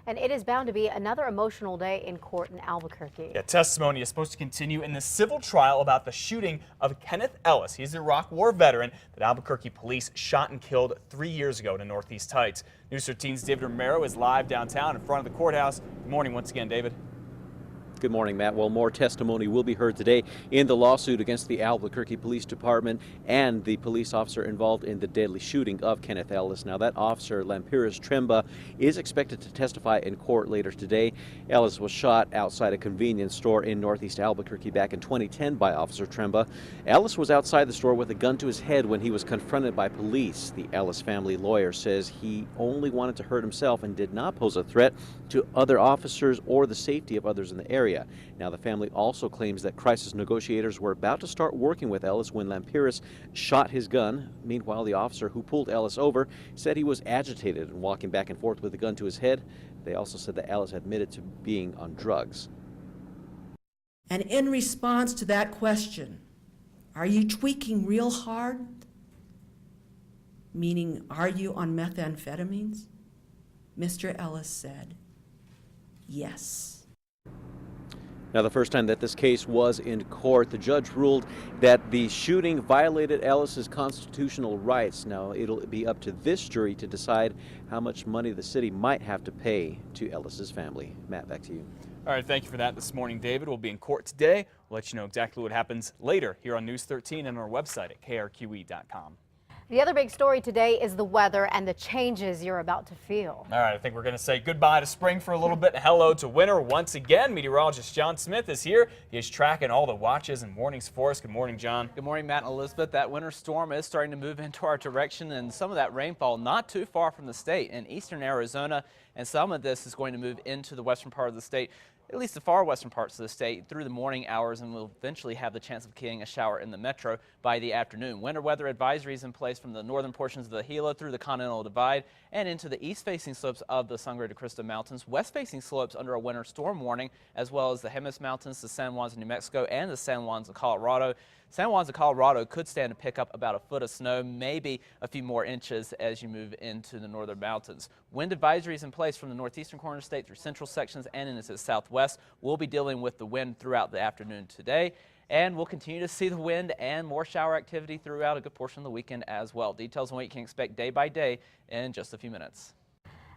And it is bound to be another emotional day in court in Albuquerque. Yeah, testimony is supposed to continue in the civil trial about the shooting of Kenneth Ellis. He's an Iraq War veteran that Albuquerque police shot and killed 3 years ago in Northeast Heights. News 13's David Romero is live downtown in front of the courthouse. Good morning once again, David. Good morning, Matt. Well, more testimony will be heard today in the lawsuit against the Albuquerque Police Department and the police officer involved in the deadly shooting of Kenneth Ellis. Now, that officer, Lampiris Tremba, is expected to testify in court later today. Ellis was shot outside a convenience store in Northeast Albuquerque back in 2010 by Officer Tremba. Ellis was outside the store with a gun to his head when he was confronted by police. The Ellis family lawyer says he only wanted to hurt himself and did not pose a threat to other officers or the safety of others in the area. Now, the family also claims that crisis negotiators were about to start working with Ellis when Lampiris shot his gun. Meanwhile, the officer who pulled Ellis over said he was agitated and walking back and forth with the gun to his head. They also said that Ellis admitted to being on drugs. And in response to that question, are you tweaking real hard? Meaning, are you on methamphetamines? Mr. Ellis said, yes. Now, the first time that this case was in court, the judge ruled that the shooting violated Ellis's constitutional rights. Now, it'll be up to this jury to decide how much money the city might have to pay to Ellis's family. Matt, back to you. All right, thank you for that this morning, David. We'll be in court today. We'll let you know exactly what happens later here on News 13 and on our website at krqe.com. The other big story today is the weather and the changes you're about to feel. All right, I think we're going to say goodbye to spring for a little bit and hello to winter once again. Meteorologist John Smith is here. He is tracking all the watches and warnings for us. Good morning, John. Good morning, Matt and Elizabeth. That winter storm is starting to move into our direction, and some of that rainfall not too far from the state in eastern Arizona, and some of this is going to move into the western part of the state, at least the far western parts of the state, through the morning hours, and we'll eventually have the chance of getting a shower in the metro by the afternoon. Winter weather advisories in place from the northern portions of the Gila through the Continental Divide and into the east-facing slopes of the Sangre de Cristo Mountains, west-facing slopes under a winter storm warning, as well as the Jemez Mountains, the San Juans of New Mexico, and the San Juans of Colorado. San Juans of Colorado could stand to pick up about a foot of snow, maybe a few more inches as you move into the northern mountains. Wind advisories in place from the northeastern corner of the state through central sections and into the southwest. We'll be dealing with the wind throughout the afternoon today, and we'll continue to see the wind and more shower activity throughout a good portion of the weekend as well. Details on what you can expect day by day in just a few minutes.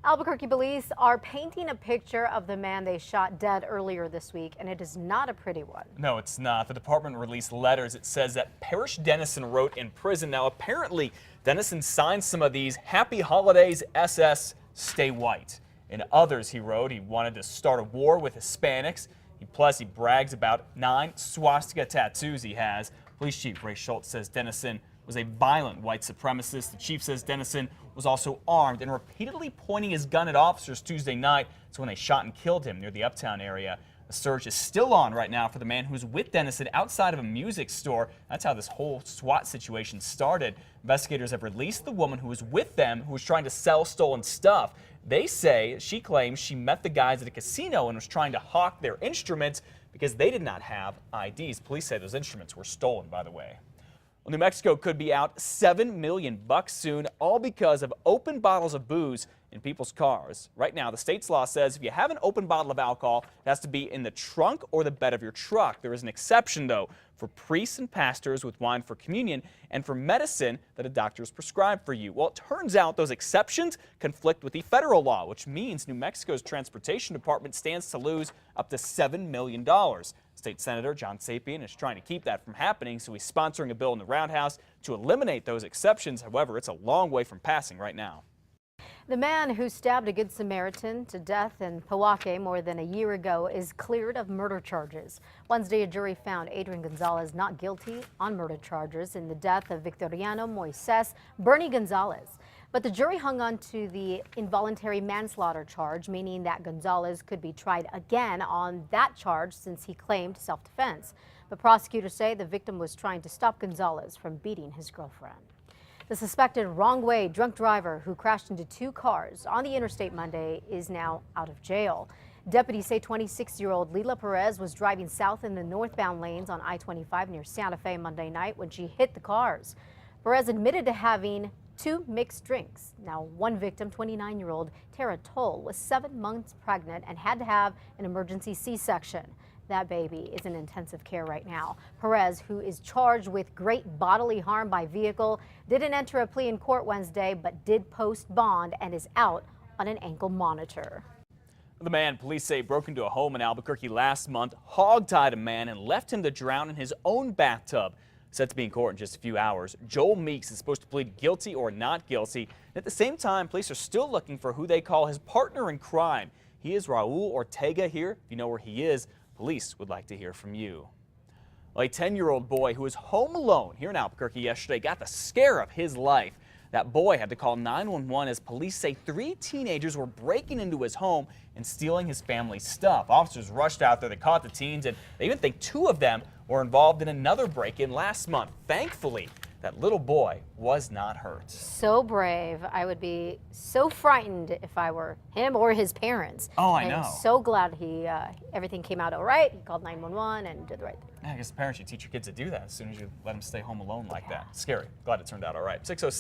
Albuquerque police are painting a picture of the man they shot dead earlier this week, and it is not a pretty one. No, it's not. The department released letters. It says that Parrish Dennison wrote in prison. Now, apparently, Dennison signed some of these. Happy Holidays, SS, stay white. In others, he wrote he wanted to start a war with Hispanics. Plus, he brags about 9 swastika tattoos he has. Police Chief Ray Schultz says Dennison was a violent white supremacist. The chief says Dennison was also armed and repeatedly pointing his gun at officers Tuesday night. That's when they shot and killed him near the Uptown area. The search is still on right now for the man who's with Dennison outside of a music store. That's how this whole SWAT situation started. Investigators have released the woman who was with them, who was trying to sell stolen stuff. They say she claims she met the guys at a casino and was trying to hawk their instruments because they did not have IDs. Police say those instruments were stolen, by the way. Well, New Mexico could be out $7 million soon, all because of open bottles of booze in people's cars. Right now, the state's law says if you have an open bottle of alcohol, it has to be in the trunk or the bed of your truck. There is an exception, though, for priests and pastors with wine for communion and for medicine that a doctor has prescribed for you. Well, it turns out those exceptions conflict with the federal law, which means New Mexico's Transportation Department stands to lose up to $7 million. State Senator John Sapien is trying to keep that from happening, so he's sponsoring a bill in the Roundhouse to eliminate those exceptions. However, it's a long way from passing right now. The man who stabbed a Good Samaritan to death in Powake more than a year ago is cleared of murder charges. Wednesday, a jury found Adrian Gonzalez not guilty on murder charges in the death of Victoriano Moises Bernie Gonzalez. But the jury hung on to the involuntary manslaughter charge, meaning that Gonzalez could be tried again on that charge since he claimed self-defense. But prosecutors say the victim was trying to stop Gonzalez from beating his girlfriend. The suspected wrong-way drunk driver who crashed into 2 cars on the interstate Monday is now out of jail. Deputies say 26-year-old Lila Perez was driving south in the northbound lanes on I-25 near Santa Fe Monday night when she hit the cars. Perez admitted to having 2 mixed drinks. Now, one victim, 29-year-old Tara Toll, was 7 months pregnant and had to have an emergency C-section. That baby is in intensive care right now. Perez, who is charged with great bodily harm by vehicle, didn't enter a plea in court Wednesday, but did post bond and is out on an ankle monitor. The man police say broke into a home in Albuquerque last month, hogtied a man, and left him to drown in his own bathtub. Set to be in court in just a few hours. Joel Meeks is supposed to plead guilty or not guilty. At the same time, police are still looking for who they call his partner in crime. He is Raul Ortega here. If you know where he is, police would like to hear from you. Well, a 10-year-old boy who was home alone here in Albuquerque yesterday got the scare of his life. That boy had to call 911 as police say 3 teenagers were breaking into his home and stealing his family's stuff. Officers rushed out there, they caught the teens, and they even think 2 of them were involved in another break-in last month. Thankfully, that little boy was not hurt. So brave. I would be so frightened if I were him or his parents. Oh, I and know. So glad everything came out all right. He called 911 and did the right thing. I guess parents, you teach your kids to do that as soon as you let them stay home alone like that. Scary. Glad it turned out all right. 6:06.